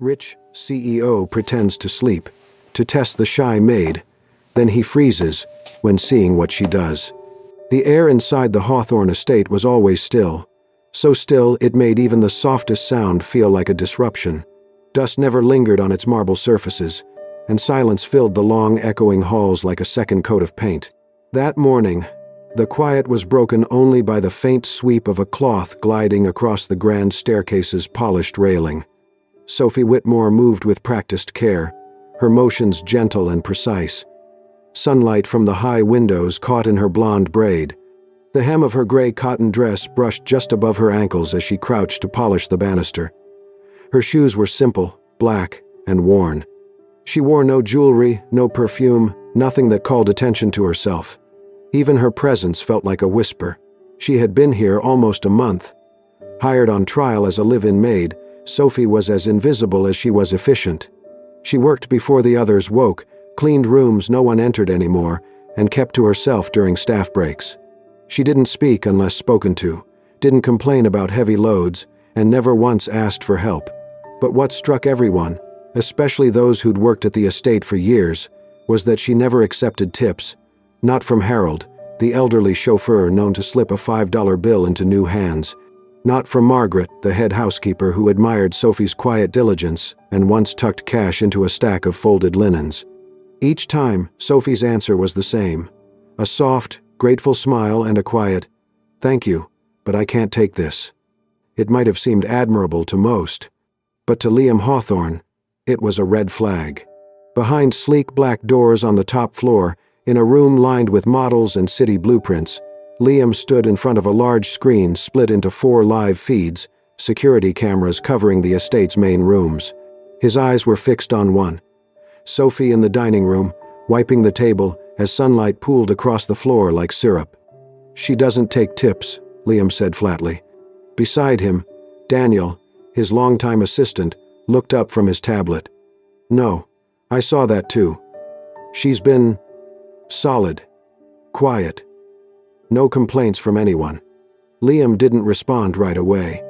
Rich CEO pretends to sleep, to test the shy maid. Then he freezes when seeing what she does. The air inside the Hawthorne estate was always still, so still it made even the softest sound feel like a disruption. Dust never lingered on its marble surfaces, and silence filled the long, echoing halls like a second coat of paint. That morning, the quiet was broken only by the faint sweep of a cloth gliding across the grand staircase's polished railing. Sophie Whitmore moved with practiced care, her motions gentle and precise. Sunlight from the high windows caught in her blonde braid. The hem of her gray cotton dress brushed just above her ankles as she crouched to polish the banister. Her shoes were simple, black, and worn. She wore no jewelry, no perfume, nothing that called attention to herself. Even her presence felt like a whisper. She had been here almost a month. Hired on trial as a live-in maid, Sophie was as invisible as she was efficient. She worked before the others woke, cleaned rooms no one entered anymore, and kept to herself during staff breaks. She didn't speak unless spoken to, didn't complain about heavy loads, and never once asked for help. But what struck everyone, especially those who'd worked at the estate for years, was that she never accepted tips. Not from Harold, the elderly chauffeur known to slip a $5 bill into new hands. Not from Margaret, the head housekeeper who admired Sophie's quiet diligence and once tucked cash into a stack of folded linens. Each time, Sophie's answer was the same. A soft, grateful smile and a quiet, "Thank you, but I can't take this." It might have seemed admirable to most, but to Liam Hawthorne, it was a red flag. Behind sleek black doors on the top floor, in a room lined with models and city blueprints, Liam stood in front of a large screen split into 4 live feeds, security cameras covering the estate's main rooms. His eyes were fixed on one. Sophie in the dining room, wiping the table as sunlight pooled across the floor like syrup. "She doesn't take tips," Liam said flatly. Beside him, Daniel, his longtime assistant, looked up from his tablet. "No, I saw that too. She's been solid, quiet. No complaints from anyone." Liam didn't respond right away.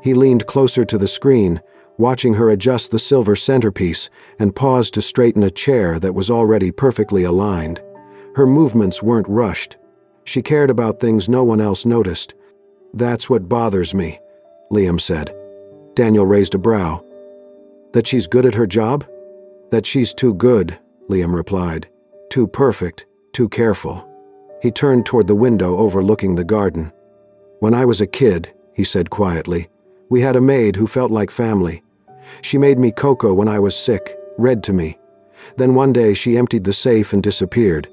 He leaned closer to the screen, watching her adjust the silver centerpiece and pause to straighten a chair that was already perfectly aligned. Her movements weren't rushed. She cared about things no one else noticed. "That's what bothers me," Liam said. Daniel raised a brow. "That she's good at her job?" "That she's too good," Liam replied. "Too perfect, too careful." He turned toward the window overlooking the garden. "When I was a kid," he said quietly, "we had a maid who felt like family. She made me cocoa when I was sick, read to me. Then one day she emptied the safe and disappeared."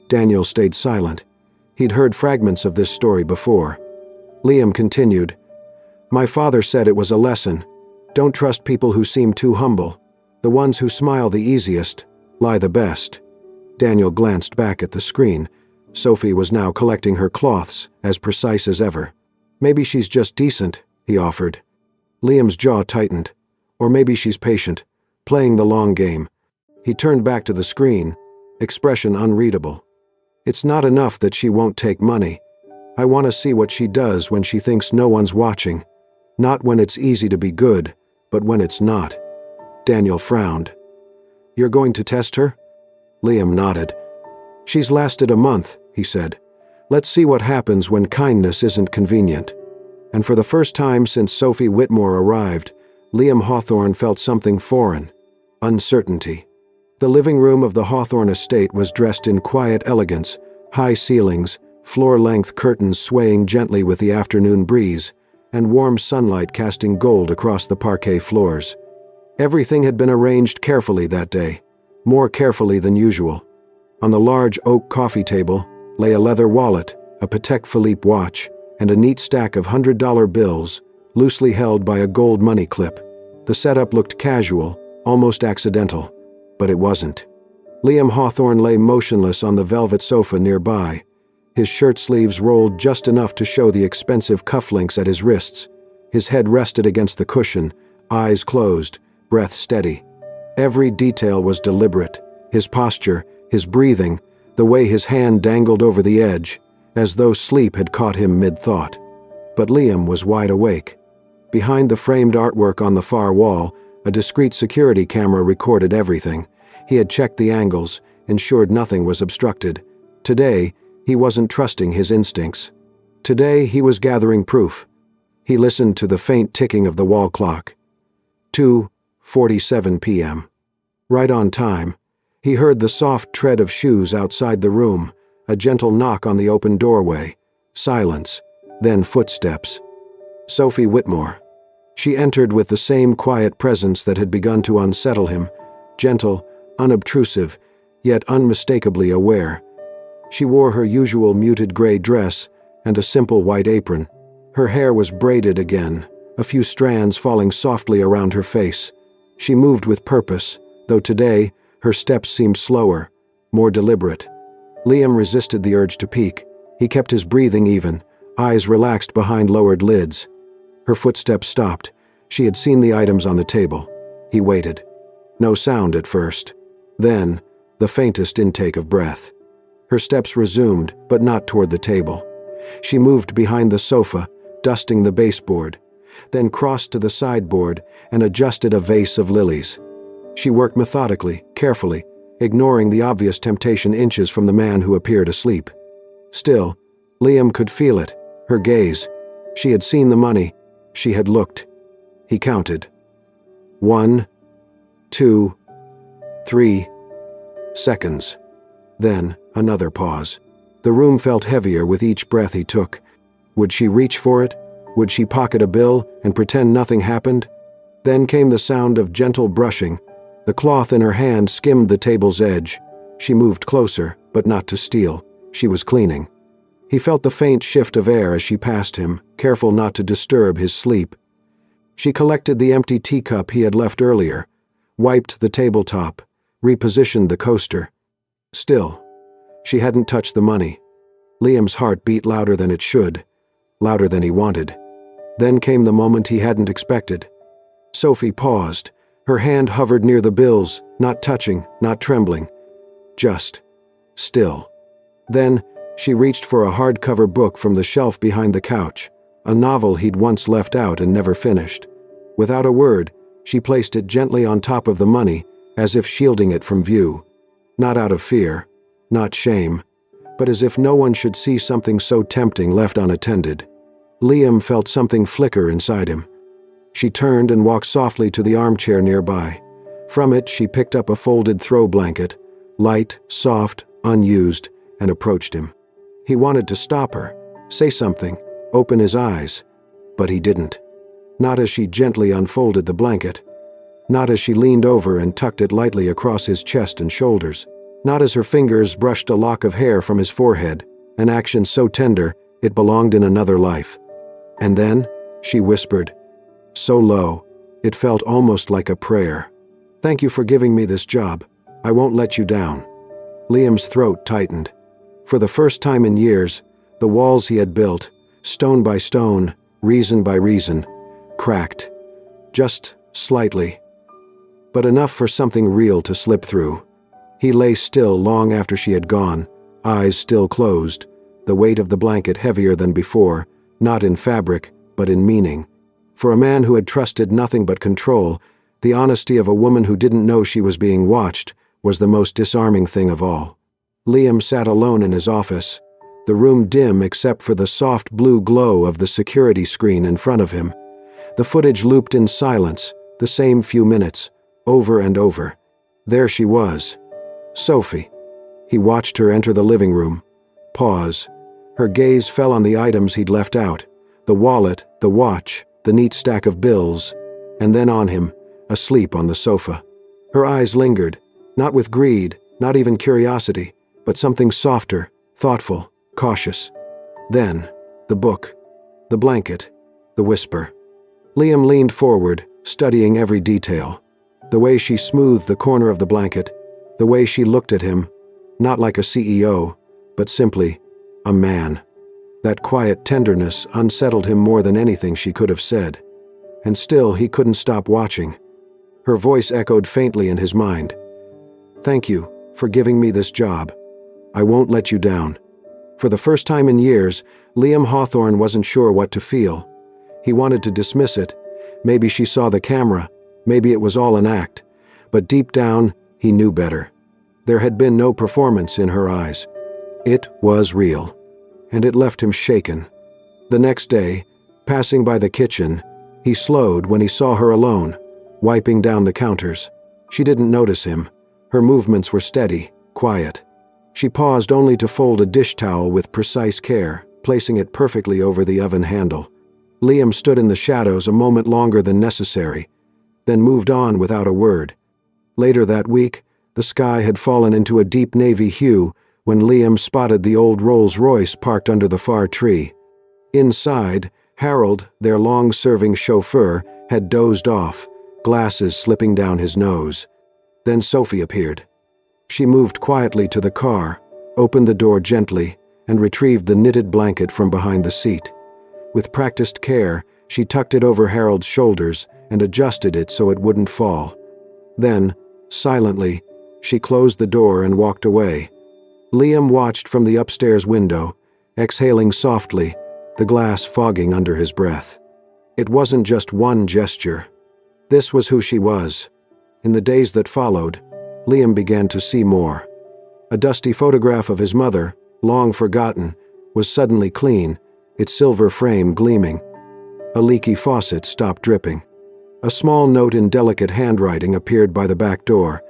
Daniel stayed silent. He'd heard fragments of this story before. Liam continued, "My father said it was a lesson. Don't trust people who seem too humble. The ones who smile the easiest lie the best." Daniel glanced back at the screen. Sophie was now collecting her cloths, as precise as ever. "Maybe she's just decent," he offered. Liam's jaw tightened. "Or maybe she's patient, playing the long game." He turned back to the screen, expression unreadable. "It's not enough that she won't take money. I want to see what she does when she thinks no one's watching. Not when it's easy to be good, but when it's not." Daniel frowned. "You're going to test her?" Liam nodded. "She's lasted a month," he said. "Let's see what happens when kindness isn't convenient." And for the first time since Sophie Whitmore arrived, Liam Hawthorne felt something foreign: uncertainty. The living room of the Hawthorne estate was dressed in quiet elegance, high ceilings, floor-length curtains swaying gently with the afternoon breeze, and warm sunlight casting gold across the parquet floors. Everything had been arranged carefully that day, more carefully than usual. On the large oak coffee table lay a leather wallet, a Patek Philippe watch, and a neat stack of $100 bills, loosely held by a gold money clip. The setup looked casual, almost accidental, but it wasn't. Liam Hawthorne lay motionless on the velvet sofa nearby, his shirt sleeves rolled just enough to show the expensive cufflinks at his wrists. His head rested against the cushion, eyes closed, breath steady. Every detail was deliberate, his posture, his breathing, the way his hand dangled over the edge, as though sleep had caught him mid-thought. But Liam was wide awake. Behind the framed artwork on the far wall, A discreet security camera recorded everything. He had checked the angles, ensured nothing was obstructed. Today, he wasn't trusting his instincts. Today, he was gathering proof. He listened to the faint ticking of the wall clock. 2:47 p.m. Right on time. He heard the soft tread of shoes outside the room, a gentle knock on the open doorway. Silence, then footsteps. Sophie Whitmore. She entered with the same quiet presence that had begun to unsettle him, gentle, unobtrusive, yet unmistakably aware. She wore her usual muted gray dress and a simple white apron. Her hair was braided again, a few strands falling softly around her face. She moved with purpose, though today her steps seemed slower, more deliberate. Liam resisted the urge to peek. He kept his breathing even, eyes relaxed behind lowered lids. Her footsteps stopped. She had seen the items on the table. He waited. No sound at first. Then, the faintest intake of breath. Her steps resumed, but not toward the table. She moved behind the sofa, dusting the baseboard, then crossed to the sideboard and adjusted a vase of lilies. She worked methodically, carefully, ignoring the obvious temptation inches from the man who appeared asleep. Still, Liam could feel it, her gaze. She had seen the money. She had looked. He counted. 1, 2, 3 seconds. Then, another pause. The room felt heavier with each breath he took. Would she reach for it? Would she pocket a bill and pretend nothing happened? Then came the sound of gentle brushing. The cloth in her hand skimmed the table's edge. She moved closer, but not to steal. She was cleaning. He felt the faint shift of air as she passed him, careful not to disturb his sleep. She collected the empty teacup he had left earlier, wiped the tabletop, repositioned the coaster. Still, she hadn't touched the money. Liam's heart beat louder than it should, louder than he wanted. Then came the moment he hadn't expected. Sophie paused. Her hand hovered near the bills, not touching, not trembling. Just still. Then, she reached for a hardcover book from the shelf behind the couch, a novel he'd once left out and never finished. Without a word, she placed it gently on top of the money, as if shielding it from view. Not out of fear, not shame, but as if no one should see something so tempting left unattended. Liam felt something flicker inside him. She turned and walked softly to the armchair nearby. From it, she picked up a folded throw blanket, light, soft, unused, and approached him. He wanted to stop her, say something, open his eyes, but he didn't. Not as she gently unfolded the blanket. Not as she leaned over and tucked it lightly across his chest and shoulders. Not as her fingers brushed a lock of hair from his forehead, an action so tender it belonged in another life. And then, she whispered, so low, it felt almost like a prayer. Thank you for giving me this job. I won't let you down. Liam's throat tightened. For the first time in years, the walls he had built, stone by stone, reason by reason, cracked. Just slightly. But enough for something real to slip through. He lay still long after she had gone, eyes still closed, the weight of the blanket heavier than before, not in fabric, but in meaning. For a man who had trusted nothing but control, the honesty of a woman who didn't know she was being watched was the most disarming thing of all. Liam sat alone in his office, the room dim except for the soft blue glow of the security screen in front of him. The footage looped in silence, the same few minutes, over and over. There she was. Sophie. He watched her enter the living room. Pause. Her gaze fell on the items he'd left out, the wallet, the watch, the neat stack of bills, and then on him, asleep on the sofa. Her eyes lingered, not with greed, not even curiosity, but something softer, thoughtful, cautious. Then, the book, the blanket, the whisper. Liam leaned forward, studying every detail. The way she smoothed the corner of the blanket, the way she looked at him, not like a CEO, but simply a man. That quiet tenderness unsettled him more than anything she could have said. And still he couldn't stop watching. Her voice echoed faintly in his mind. Thank you for giving me this job. I won't let you down. For the first time in years, Liam Hawthorne wasn't sure what to feel. He wanted to dismiss it. Maybe she saw the camera. Maybe it was all an act, but deep down, he knew better. There had been no performance in her eyes. It was real, and it left him shaken. The next day, passing by the kitchen, he slowed when he saw her alone, wiping down the counters. She didn't notice him. Her movements were steady, quiet. She paused only to fold a dish towel with precise care, placing it perfectly over the oven handle. Liam stood in the shadows a moment longer than necessary, then moved on without a word. Later that week, the sky had fallen into a deep navy hue when Liam spotted the old Rolls-Royce parked under the far tree. Inside, Harold, their long-serving chauffeur, had dozed off, glasses slipping down his nose. Then Sophie appeared. She moved quietly to the car, opened the door gently, and retrieved the knitted blanket from behind the seat. With practiced care, she tucked it over Harold's shoulders and adjusted it so it wouldn't fall. Then, silently, she closed the door and walked away. Liam watched from the upstairs window, exhaling softly, the glass fogging under his breath. It wasn't just one gesture. This was who she was. In the days that followed, Liam began to see more. A dusty photograph of his mother, long forgotten, was suddenly clean, its silver frame gleaming. A leaky faucet stopped dripping. A small note in delicate handwriting appeared by the back door.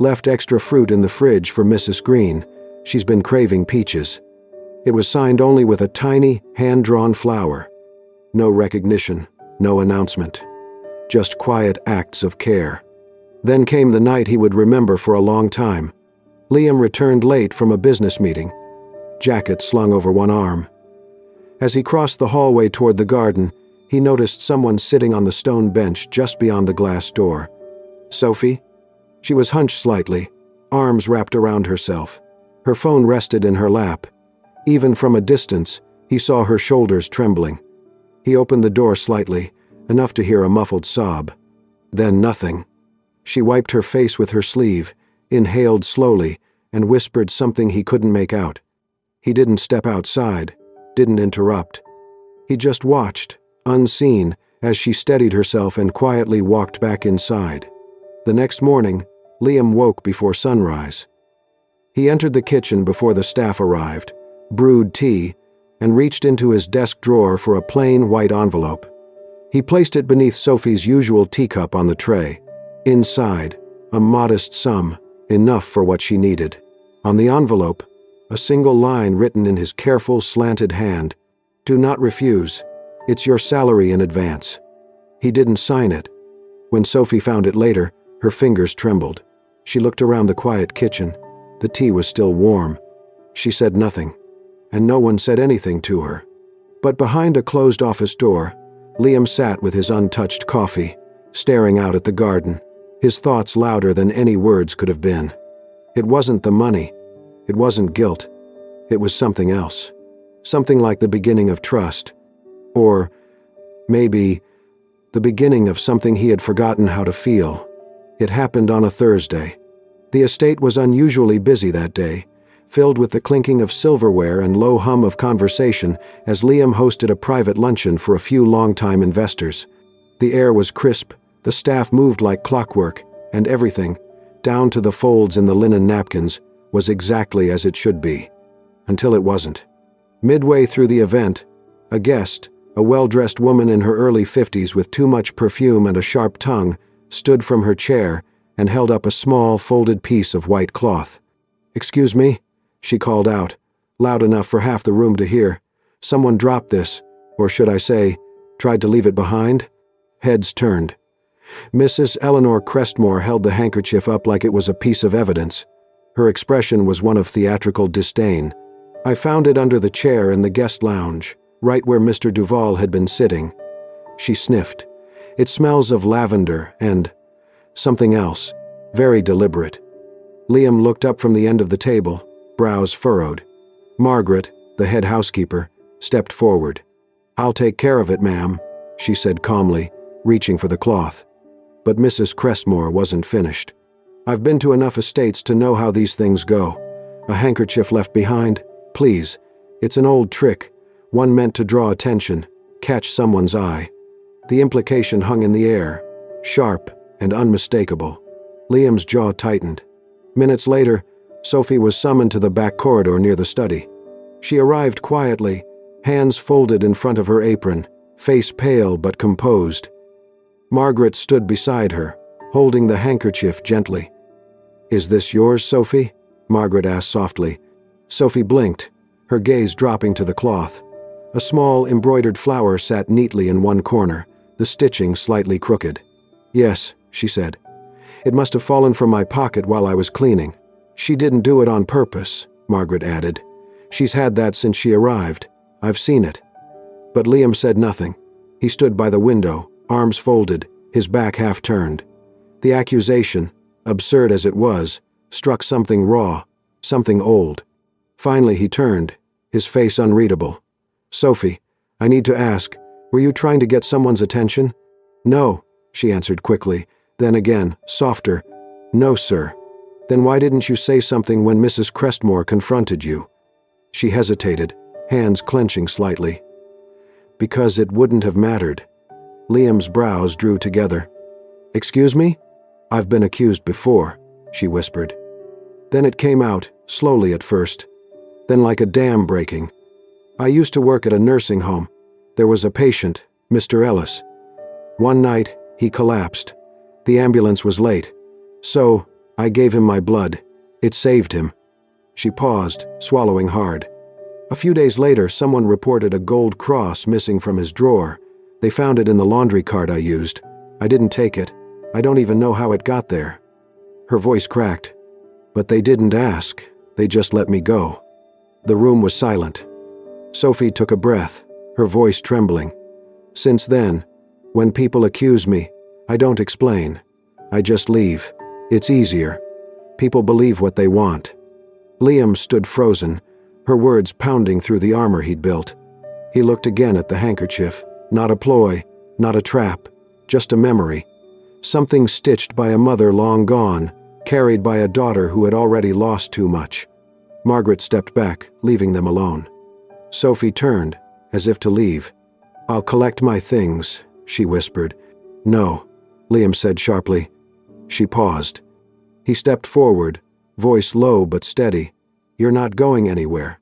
Left extra fruit in the fridge for Mrs. Green. She's been craving peaches. It was signed only with a tiny, hand-drawn flower. No recognition, no announcement. Just quiet acts of care. Then came the night he would remember for a long time. Liam returned late from a business meeting, jacket slung over one arm. As he crossed the hallway toward the garden, he noticed someone sitting on the stone bench just beyond the glass door. Sophie? She was hunched slightly, arms wrapped around herself. Her phone rested in her lap. Even from a distance, he saw her shoulders trembling. He opened the door slightly, enough to hear a muffled sob. Then nothing. She wiped her face with her sleeve, inhaled slowly, and whispered something he couldn't make out. He didn't step outside, didn't interrupt. He just watched, unseen, as she steadied herself and quietly walked back inside. The next morning, Liam woke before sunrise. He entered the kitchen before the staff arrived, brewed tea, and reached into his desk drawer for a plain white envelope. He placed it beneath Sophie's usual teacup on the tray. Inside, a modest sum, enough for what she needed. On the envelope, a single line written in his careful, slanted hand. Do not refuse. It's your salary in advance. He didn't sign it. When Sophie found it later, her fingers trembled. She looked around the quiet kitchen. The tea was still warm. She said nothing, and no one said anything to her. But behind a closed office door, Liam sat with his untouched coffee, staring out at the garden, his thoughts louder than any words could have been. It wasn't the money. It wasn't guilt. It was something else. Something like the beginning of trust. Or, maybe, the beginning of something he had forgotten how to feel. It happened on a Thursday. The estate was unusually busy that day, filled with the clinking of silverware and low hum of conversation as Liam hosted a private luncheon for a few long-time investors. The air was crisp, the staff moved like clockwork, and everything, down to the folds in the linen napkins, was exactly as it should be. Until it wasn't. Midway through the event, a guest, a well-dressed woman in her early 50s with too much perfume and a sharp tongue, stood from her chair and held up a small, folded piece of white cloth. "Excuse me," she called out, loud enough for half the room to hear. "Someone dropped this, or should I say, tried to leave it behind?" Heads turned. Mrs. Eleanor Crestmore held the handkerchief up like it was a piece of evidence. Her expression was one of theatrical disdain. "I found it under the chair in the guest lounge, right where Mr. Duval had been sitting." She sniffed. "It smells of lavender and something else, very deliberate." Liam looked up from the end of the table, brows furrowed. Margaret, the head housekeeper, stepped forward. "I'll take care of it, ma'am," she said calmly, reaching for the cloth. But Mrs. Crestmore wasn't finished. "I've been to enough estates to know how these things go. A handkerchief left behind? Please. It's an old trick, one meant to draw attention, catch someone's eye." The implication hung in the air, sharp, and unmistakable. Liam's jaw tightened. Minutes later, Sophie was summoned to the back corridor near the study. She arrived quietly, hands folded in front of her apron, face pale but composed. Margaret stood beside her, holding the handkerchief gently. "Is this yours, Sophie?" Margaret asked softly. Sophie blinked, her gaze dropping to the cloth. A small embroidered flower sat neatly in one corner, the stitching slightly crooked. "Yes," she said. "It must have fallen from my pocket while I was cleaning." "She didn't do it on purpose," Margaret added. "She's had that since she arrived. I've seen it." But Liam said nothing. He stood by the window, arms folded, his back half turned. The accusation, absurd as it was, struck something raw, something old. Finally he turned, his face unreadable. "Sophie, I need to ask, were you trying to get someone's attention?" "No," she answered quickly, then again, softer. "No, sir." "Then why didn't you say something when Mrs. Crestmore confronted you?" She hesitated, hands clenching slightly. "Because it wouldn't have mattered." Liam's brows drew together. "Excuse me? I've been accused before," she whispered. Then it came out, slowly at first, then like a dam breaking. "I used to work at a nursing home. There was a patient, Mr. Ellis. One night, he collapsed. The ambulance was late. So, I gave him my blood. It saved him." She paused, swallowing hard. "A few days later, someone reported a gold cross missing from his drawer. They found it in the laundry cart I used. I didn't take it. I don't even know how it got there." Her voice cracked. "But they didn't ask. They just let me go." The room was silent. Sophie took a breath, her voice trembling. "Since then, when people accuse me, I don't explain. I just leave. It's easier. People believe what they want." Liam stood frozen, her words pounding through the armor he'd built. He looked again at the handkerchief. Not a ploy, not a trap, just a memory. Something stitched by a mother long gone, carried by a daughter who had already lost too much. Margaret stepped back, leaving them alone. Sophie turned, as if to leave. "I'll collect my things," she whispered. "No," Liam said sharply. She paused. He stepped forward, voice low but steady. "You're not going anywhere."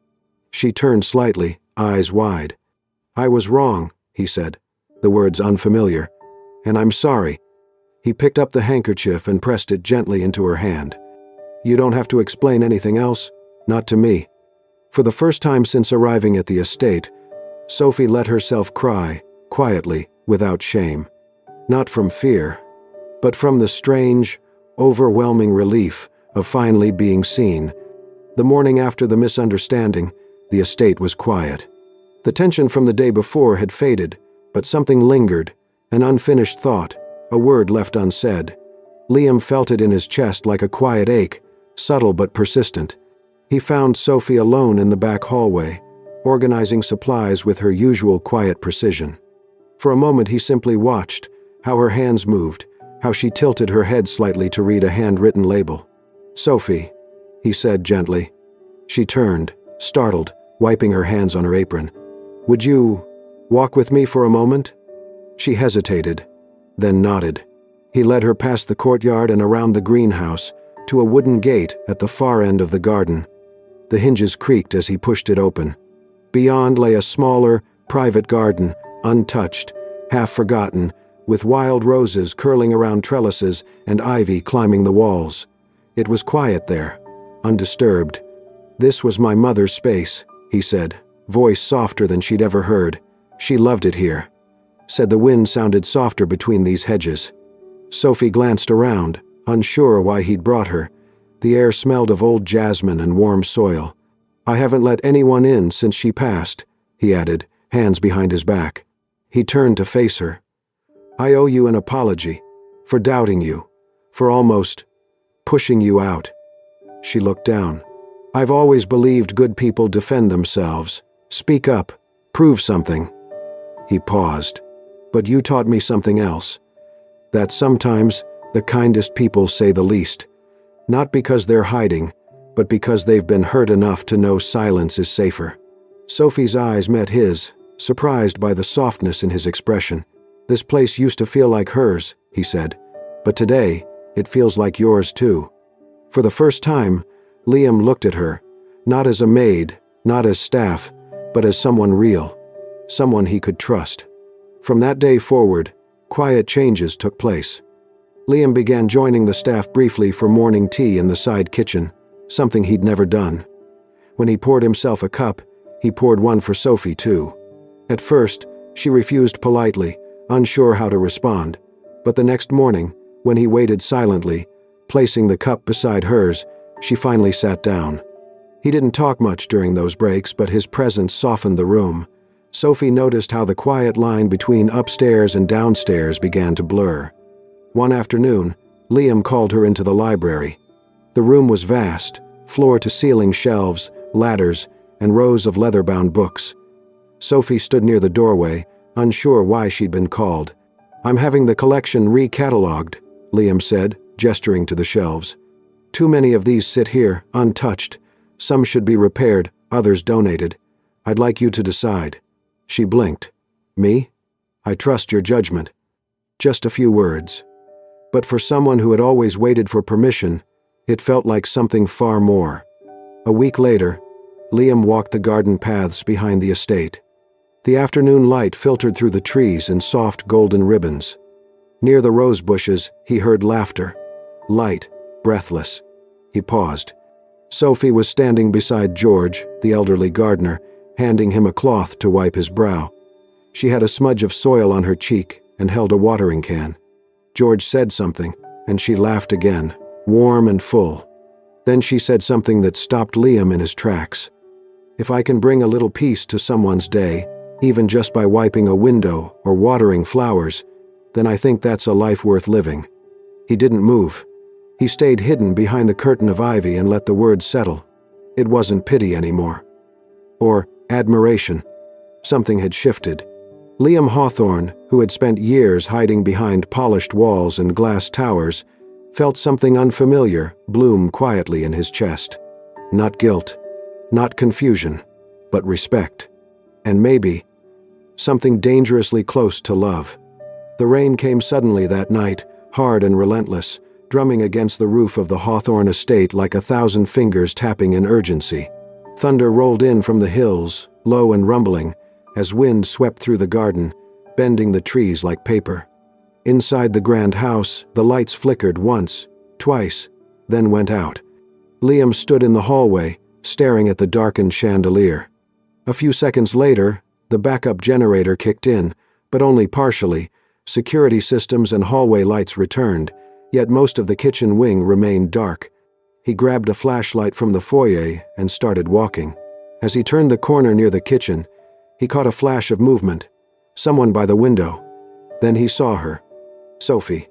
She turned slightly, eyes wide. "I was wrong," he said, the words unfamiliar. "And I'm sorry." He picked up the handkerchief and pressed it gently into her hand. "You don't have to explain anything else, not to me." For the first time since arriving at the estate, Sophie let herself cry, quietly, without shame. Not from fear, but from the strange, overwhelming relief of finally being seen. The morning after the misunderstanding, the estate was quiet. The tension from the day before had faded, but something lingered, an unfinished thought, a word left unsaid. Liam felt it in his chest like a quiet ache, subtle but persistent. He found Sophie alone in the back hallway, organizing supplies with her usual quiet precision. For a moment he simply watched, how her hands moved, how she tilted her head slightly to read a handwritten label. "Sophie," he said gently. She turned, startled, wiping her hands on her apron. "Would you walk with me for a moment?" She hesitated, then nodded. He led her past the courtyard and around the greenhouse, to a wooden gate at the far end of the garden. The hinges creaked as he pushed it open. Beyond lay a smaller, private garden, untouched, half forgotten, with wild roses curling around trellises and ivy climbing the walls. It was quiet there, undisturbed. "This was my mother's space," he said, voice softer than she'd ever heard. "She loved it here." Said the wind sounded softer between these hedges. Sophie glanced around, unsure why he'd brought her. The air smelled of old jasmine and warm soil. "I haven't let anyone in since she passed," he added, hands behind his back. He turned to face her. "I owe you an apology, for doubting you, for almost pushing you out." She looked down. "I've always believed good people defend themselves. Speak up, prove something." He paused. "But you taught me something else. That sometimes the kindest people say the least. Not because they're hiding, but because they've been hurt enough to know silence is safer." Sophie's eyes met his, surprised by the softness in his expression. "This place used to feel like hers," he said. But today, it feels like yours too." For the first time, Liam looked at her, not as a maid, not as staff, but as someone real, someone he could trust. From that day forward, quiet changes took place. Liam began joining the staff briefly for morning tea in the side kitchen, something he'd never done. When he poured himself a cup, he poured one for Sophie too. At first, she refused politely, unsure how to respond, but the next morning, when he waited silently, placing the cup beside hers, she finally sat down. He didn't talk much during those breaks, but his presence softened the room. Sophie noticed how the quiet line between upstairs and downstairs began to blur. One afternoon, Liam called her into the library. The room was vast, floor-to-ceiling shelves, ladders, and rows of leather-bound books. Sophie stood near the doorway, unsure why she'd been called. "I'm having the collection re-catalogued," Liam said, gesturing to the shelves. "Too many of these sit here, untouched. Some should be repaired, others donated. I'd like you to decide." She blinked. "Me? I trust your judgment." Just a few words. But for someone who had always waited for permission, it felt like something far more. A week later, Liam walked the garden paths behind the estate. The afternoon light filtered through the trees in soft golden ribbons. Near the rose bushes, he heard laughter. Light, breathless. He paused. Sophie was standing beside George, the elderly gardener, handing him a cloth to wipe his brow. She had a smudge of soil on her cheek and held a watering can. George said something, and she laughed again, warm and full. Then she said something that stopped Liam in his tracks. "If I can bring a little peace to someone's day, even just by wiping a window or watering flowers, then I think that's a life worth living." He didn't move. He stayed hidden behind the curtain of ivy and let the words settle. It wasn't pity anymore. Or admiration. Something had shifted. Liam Hawthorne, who had spent years hiding behind polished walls and glass towers, felt something unfamiliar bloom quietly in his chest. Not guilt, not confusion, but respect. And maybe something dangerously close to love. The rain came suddenly that night, hard and relentless, drumming against the roof of the Hawthorne estate like 1,000 fingers tapping in urgency. Thunder rolled in from the hills, low and rumbling, as wind swept through the garden, bending the trees like paper. Inside the grand house, the lights flickered once, twice, then went out. Liam stood in the hallway, staring at the darkened chandelier. A few seconds later, the backup generator kicked in, but only partially. Security systems and hallway lights returned, yet most of the kitchen wing remained dark. He grabbed a flashlight from the foyer and started walking. As he turned the corner near the kitchen, he caught a flash of movement. Someone by the window. Then he saw her. Sophie.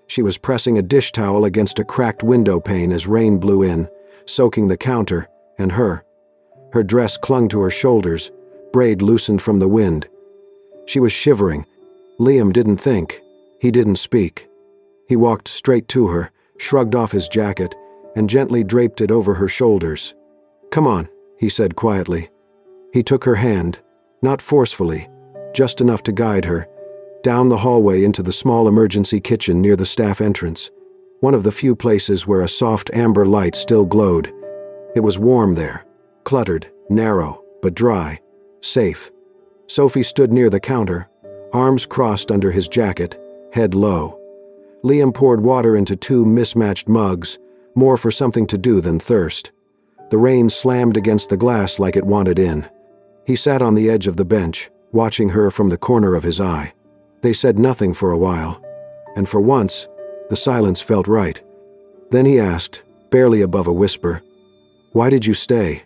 She was pressing a dish towel against a cracked window pane as rain blew in, soaking the counter and her. Her dress clung to her shoulders, braid loosened from the wind. She was shivering. Liam didn't think. He didn't speak. He walked straight to her, shrugged off his jacket, and gently draped it over her shoulders. "Come on," he said quietly. He took her hand, not forcefully, just enough to guide her, down the hallway into the small emergency kitchen near the staff entrance, one of the few places where a soft amber light still glowed. It was warm there, cluttered, narrow, but dry, safe. Sophie stood near the counter, arms crossed under his jacket, head low. Liam poured water into 2 mismatched mugs, more for something to do than thirst. The rain slammed against the glass like it wanted in. He sat on the edge of the bench, watching her from the corner of his eye. They said nothing for a while, and for once, the silence felt right. Then he asked, barely above a whisper, "Why did you stay?"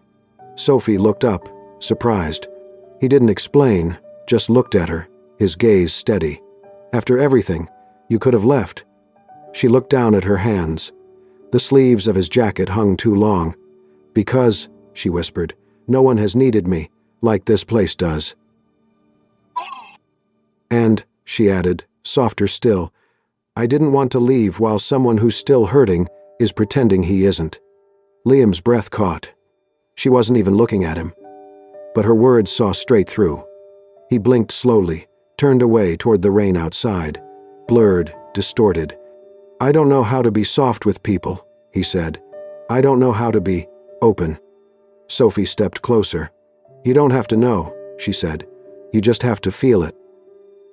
Sophie looked up, surprised. He didn't explain, just looked at her, his gaze steady. "After everything, you could have left." She looked down at her hands. The sleeves of his jacket hung too long. "Because," she whispered, "no one has needed me, like this place does." "And," she added, softer still, "I didn't want to leave while someone who's still hurting is pretending he isn't." Liam's breath caught. She wasn't even looking at him. But her words saw straight through. He blinked slowly, turned away toward the rain outside, blurred, distorted. "I don't know how to be soft with people," he said. "I don't know how to be open." Sophie stepped closer. "You don't have to know," she said. "You just have to feel it."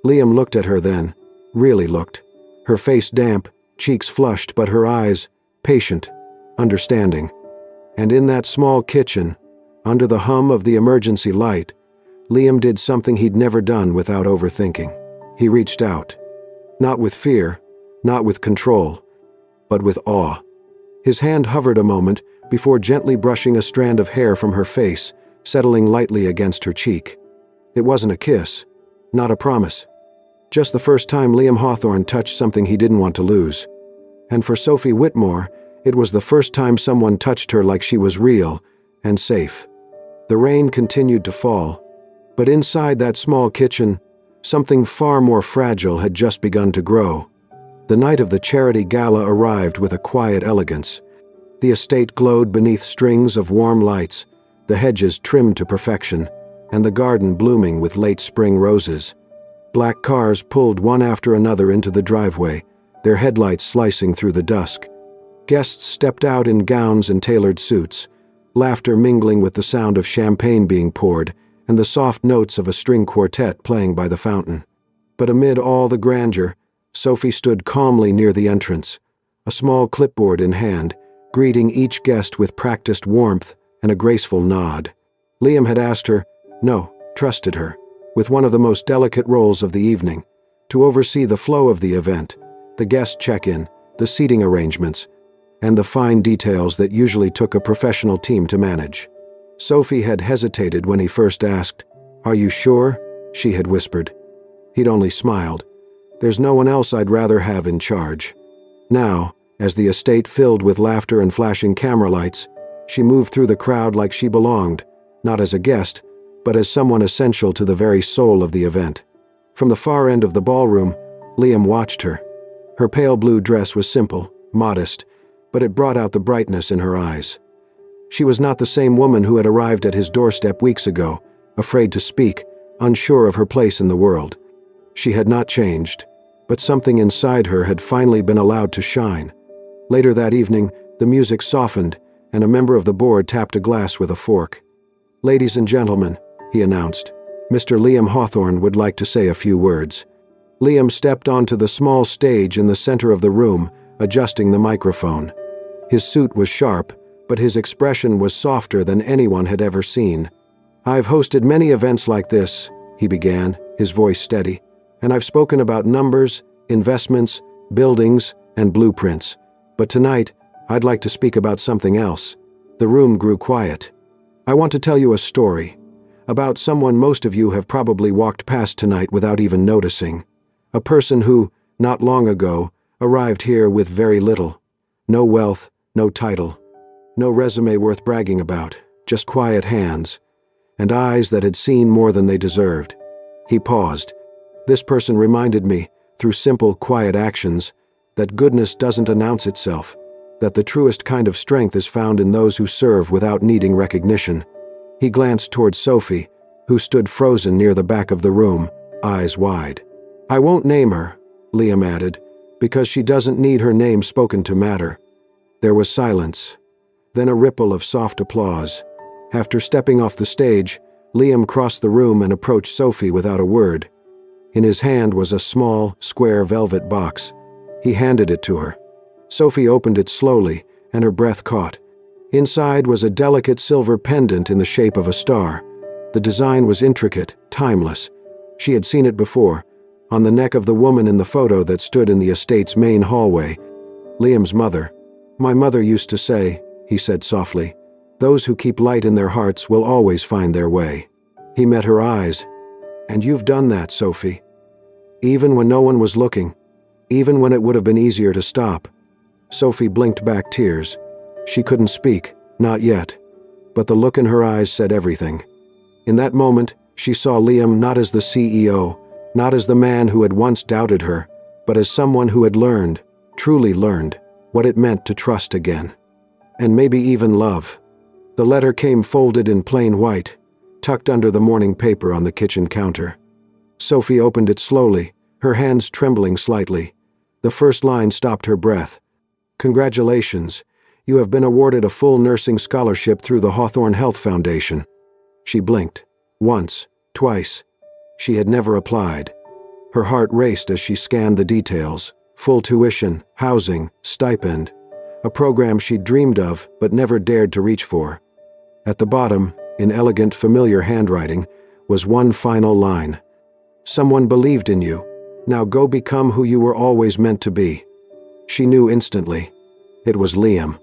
Liam looked at her then, really looked. Her face damp, cheeks flushed, but her eyes patient, understanding. And in that small kitchen, under the hum of the emergency light, Liam did something he'd never done without overthinking. He reached out. Not with fear, not with control, but with awe. His hand hovered a moment before gently brushing a strand of hair from her face, settling lightly against her cheek. It wasn't a kiss, not a promise. Just the first time Liam Hawthorne touched something he didn't want to lose. And for Sophie Whitmore, it was the first time someone touched her like she was real and safe. The rain continued to fall, but inside that small kitchen, something far more fragile had just begun to grow. The night of the charity gala arrived with a quiet elegance. The estate glowed beneath strings of warm lights, the hedges trimmed to perfection, and the garden blooming with late spring roses. Black cars pulled one after another into the driveway, their headlights slicing through the dusk. Guests stepped out in gowns and tailored suits, laughter mingling with the sound of champagne being poured and the soft notes of a string quartet playing by the fountain. But amid all the grandeur, Sophie stood calmly near the entrance, a small clipboard in hand, greeting each guest with practiced warmth and a graceful nod. Liam had asked her, no, trusted her, with one of the most delicate roles of the evening, to oversee the flow of the event, the guest check-in, the seating arrangements, and the fine details that usually took a professional team to manage. Sophie had hesitated when he first asked, "Are you sure?" she had whispered. He'd only smiled. "There's no one else I'd rather have in charge." Now, as the estate filled with laughter and flashing camera lights, she moved through the crowd like she belonged, not as a guest, but as someone essential to the very soul of the event. From the far end of the ballroom, Liam watched her. Her pale blue dress was simple, modest, but it brought out the brightness in her eyes. She was not the same woman who had arrived at his doorstep weeks ago, afraid to speak, unsure of her place in the world. She had not changed, but something inside her had finally been allowed to shine. Later that evening, the music softened, and a member of the board tapped a glass with a fork. "Ladies and gentlemen," he announced, "Mr. Liam Hawthorne would like to say a few words." Liam stepped onto the small stage in the center of the room, adjusting the microphone. His suit was sharp, but his expression was softer than anyone had ever seen. "I've hosted many events like this," he began, his voice steady, "and I've spoken about numbers, investments, buildings, and blueprints. But tonight, I'd like to speak about something else." The room grew quiet. "I want to tell you a story about someone most of you have probably walked past tonight without even noticing. A person who, not long ago, arrived here with very little. No wealth, no title. No resume worth bragging about, just quiet hands, and eyes that had seen more than they deserved." He paused. "This person reminded me, through simple, quiet actions, that goodness doesn't announce itself, that the truest kind of strength is found in those who serve without needing recognition." He glanced towards Sophie, who stood frozen near the back of the room, eyes wide. "I won't name her," Liam added, "because she doesn't need her name spoken to matter." There was silence. Then a ripple of soft applause. After stepping off the stage, Liam crossed the room and approached Sophie without a word. In his hand was a small, square velvet box. He handed it to her. Sophie opened it slowly, and her breath caught. Inside was a delicate silver pendant in the shape of a star. The design was intricate, timeless. She had seen it before, on the neck of the woman in the photo that stood in the estate's main hallway. Liam's mother. "My mother used to say," he said softly, "those who keep light in their hearts will always find their way." He met her eyes. "And you've done that, Sophie. Even when no one was looking, even when it would have been easier to stop." Sophie blinked back tears. She couldn't speak, not yet, but the look in her eyes said everything. In that moment, she saw Liam not as the CEO, not as the man who had once doubted her, but as someone who had learned, truly learned, what it meant to trust again. And maybe even love. The letter came folded in plain white, tucked under the morning paper on the kitchen counter. Sophie opened it slowly, her hands trembling slightly. The first line stopped her breath. "Congratulations. You have been awarded a full nursing scholarship through the Hawthorne Health Foundation." She blinked. Once, twice. She had never applied. Her heart raced as she scanned the details. Full tuition, housing, stipend. A program she'd dreamed of but never dared to reach for. At the bottom, in elegant, familiar handwriting, was one final line. "Someone believed in you. Now go become who you were always meant to be." She knew instantly. It was Liam.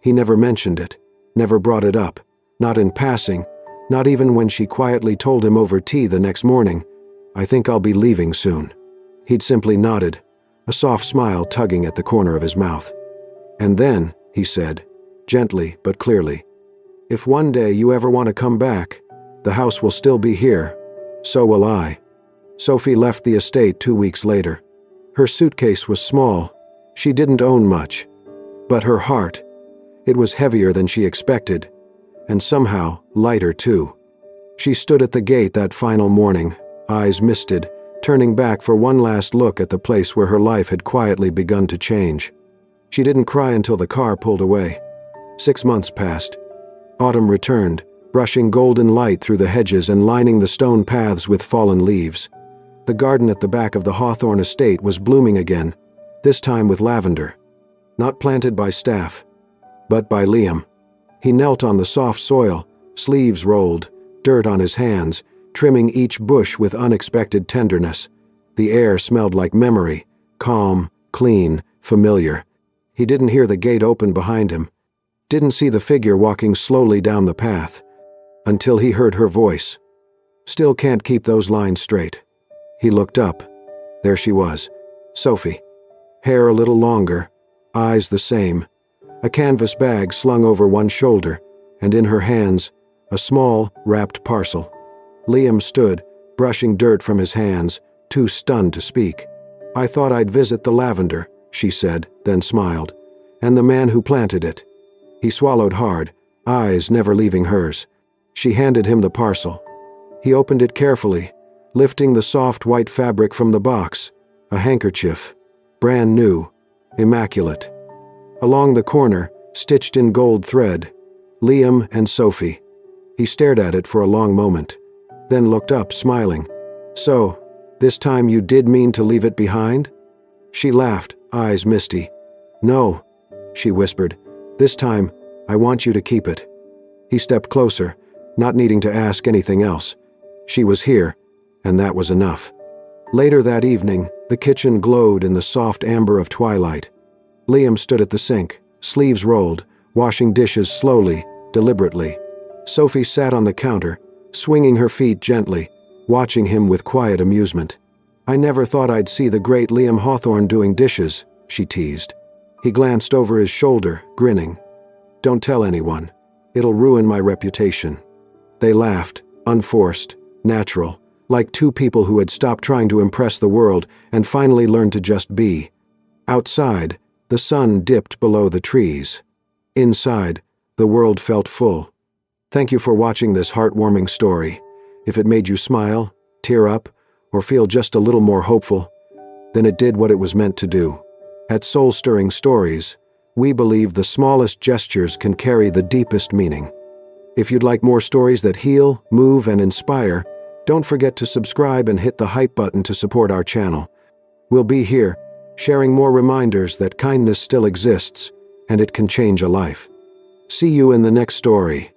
He never mentioned it, never brought it up, not in passing, not even when she quietly told him over tea the next morning, "I think I'll be leaving soon." He'd simply nodded, a soft smile tugging at the corner of his mouth. "And then," he said, gently but clearly, "if one day you ever want to come back, the house will still be here. So will I." Sophie left the estate 2 weeks later. Her suitcase was small. She didn't own much. But her heart, it was heavier than she expected, and somehow lighter too. She stood at the gate that final morning, eyes misted, turning back for one last look at the place where her life had quietly begun to change. She didn't cry until the car pulled away. 6 months passed. Autumn returned, brushing golden light through the hedges and lining the stone paths with fallen leaves. The garden at the back of the Hawthorne estate was blooming again, this time with lavender. Not planted by staff, but by Liam. He knelt on the soft soil, sleeves rolled, dirt on his hands, trimming each bush with unexpected tenderness. The air smelled like memory, calm, clean, familiar. He didn't hear the gate open behind him, didn't see the figure walking slowly down the path, until he heard her voice. "Still can't keep those lines straight." He looked up. There she was, Sophie. Hair a little longer, eyes the same, a canvas bag slung over one shoulder, and in her hands, a small, wrapped parcel. Liam stood, brushing dirt from his hands, too stunned to speak. "I thought I'd visit the lavender," she said, then smiled. "And the man who planted it." He swallowed hard, eyes never leaving hers. She handed him the parcel. He opened it carefully, lifting the soft white fabric from the box. A handkerchief, brand new, immaculate. Along the corner, stitched in gold thread, Liam and Sophie. He stared at it for a long moment, then looked up, smiling. "So, this time you did mean to leave it behind?" She laughed, eyes misty. "No," she whispered. "This time, I want you to keep it." He stepped closer, not needing to ask anything else. She was here, and that was enough. Later that evening, the kitchen glowed in the soft amber of twilight. Liam stood at the sink, sleeves rolled, washing dishes slowly, deliberately. Sophie sat on the counter, swinging her feet gently, watching him with quiet amusement. "I never thought I'd see the great Liam Hawthorne doing dishes," she teased. He glanced over his shoulder, grinning. "Don't tell anyone. It'll ruin my reputation." They laughed, unforced, natural, like two people who had stopped trying to impress the world and finally learned to just be. Outside, the sun dipped below the trees. Inside, the world felt full. Thank you for watching this heartwarming story. If it made you smile, tear up, or feel just a little more hopeful, then it did what it was meant to do. At Soul Stirring Stories, we believe the smallest gestures can carry the deepest meaning. If you'd like more stories that heal, move, and inspire, don't forget to subscribe and hit the hype button to support our channel. We'll be here, sharing more reminders that kindness still exists, and it can change a life. See you in the next story.